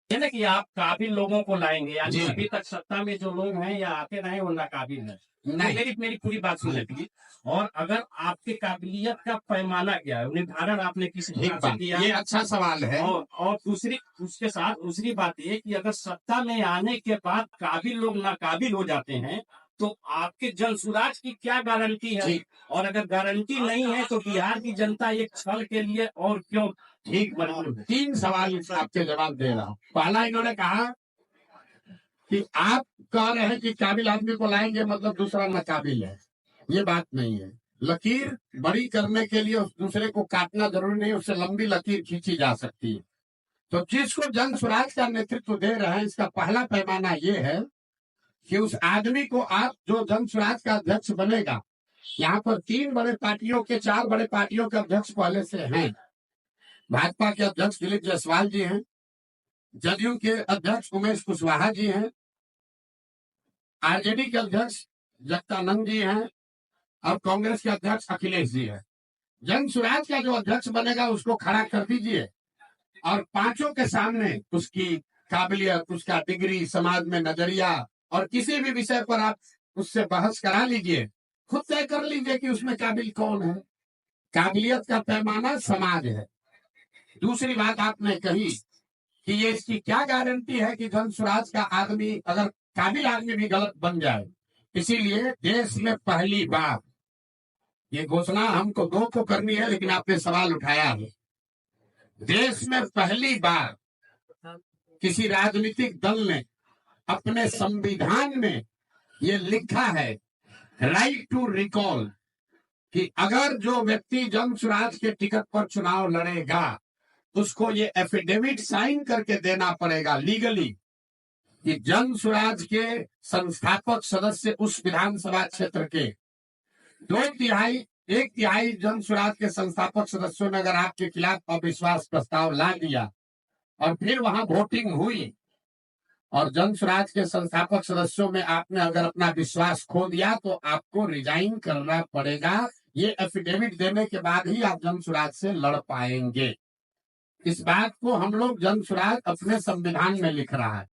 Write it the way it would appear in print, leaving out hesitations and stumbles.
है ना कि आप काबिल लोगों को लाएंगे, यानी जी अभी तक सत्ता में जो लोग हैं या आते रहे वो नाकाबिल है। तो नहीं। मेरी मेरी पूरी बात सुन लीजिए। और अगर आपके काबिलियत का पैमाना क्या है, निर्धारण आपने किस ठीक हिसाब से बात, किया। ये अच्छा सवाल है। और दूसरी उसके साथ दूसरी बात ये कि अगर सत्ता में आने के बाद काबिल लोग नाकाबिल हो जाते हैं, तो आपके जन सुराज की क्या गारंटी है। ठीक और अगर गारंटी नहीं है तो बिहार की जनता एक छल के लिए और क्यों ठीक, मजबूर है। 3 सवाल आपके जवाब दे रहा हूँ। पहला, इन्होंने कहा कि आप कह रहे हैं कि काबिल आदमी को लाएंगे, मतलब दूसरा नाकाबिल है। ये बात नहीं है। लकीर बड़ी करने के लिए उस दूसरे को काटना जरूरी नहीं, उससे लंबी लकीर खींची जा सकती है। तो जिसको जन स्वराज का नेतृत्व दे रहे हैं, इसका पहला पैमाना ये है कि उस आदमी को आप जो जन स्वराज का अध्यक्ष बनेगा, यहाँ पर 3 बड़े पार्टियों के 4 बड़े पार्टियों के अध्यक्ष पहले से हैं। भाजपा के अध्यक्ष दिलीप जायसवाल जी हैं, जदयू के अध्यक्ष उमेश कुशवाहा जी हैं, आरजेडी के अध्यक्ष जगदानंद जी हैं, और कांग्रेस के अध्यक्ष अखिलेश जी हैं। जन स्वराज का जो अध्यक्ष बनेगा उसको खड़ा कर दीजिए और पांचों के सामने उसकी काबिलियत, उसका डिग्री, समाज में नजरिया और किसी भी विषय पर आप उससे बहस करा लीजिए। खुद तय कर लीजिए कि उसमें काबिल कौन है। काबिलियत का पैमाना समाज है। दूसरी बात आपने कही कि ये इसकी क्या गारंटी है कि जन स्वराज का आदमी, अगर काबिल आदमी भी गलत बन जाए। इसीलिए देश में पहली बार, ये घोषणा हमको 2 को करनी है, लेकिन आपने सवाल उठाया है। देश में पहली बार किसी राजनीतिक दल ने अपने संविधान में ये लिखा है, राइट टू रिकॉल, कि अगर जो व्यक्ति जन स्वराज के टिकट पर चुनाव लड़ेगा उसको ये एफिडेविट साइन करके देना पड़ेगा लीगली कि जन स्वराज के संस्थापक सदस्य उस विधानसभा क्षेत्र के 2/3 1/3 जन स्वराज के संस्थापक सदस्यों ने अगर आपके खिलाफ अविश्वास प्रस्ताव ला दिया और फिर वहां वोटिंग हुई और जन स्वराज के संस्थापक सदस्यों में आपने अगर अपना विश्वास खो दिया तो आपको रिजाइन करना पड़ेगा। ये एफिडेविट देने के बाद ही आप जन स्वराज से लड़ पाएंगे। इस बात को हम लोग जन स्वराज अपने संविधान में लिख रहा है।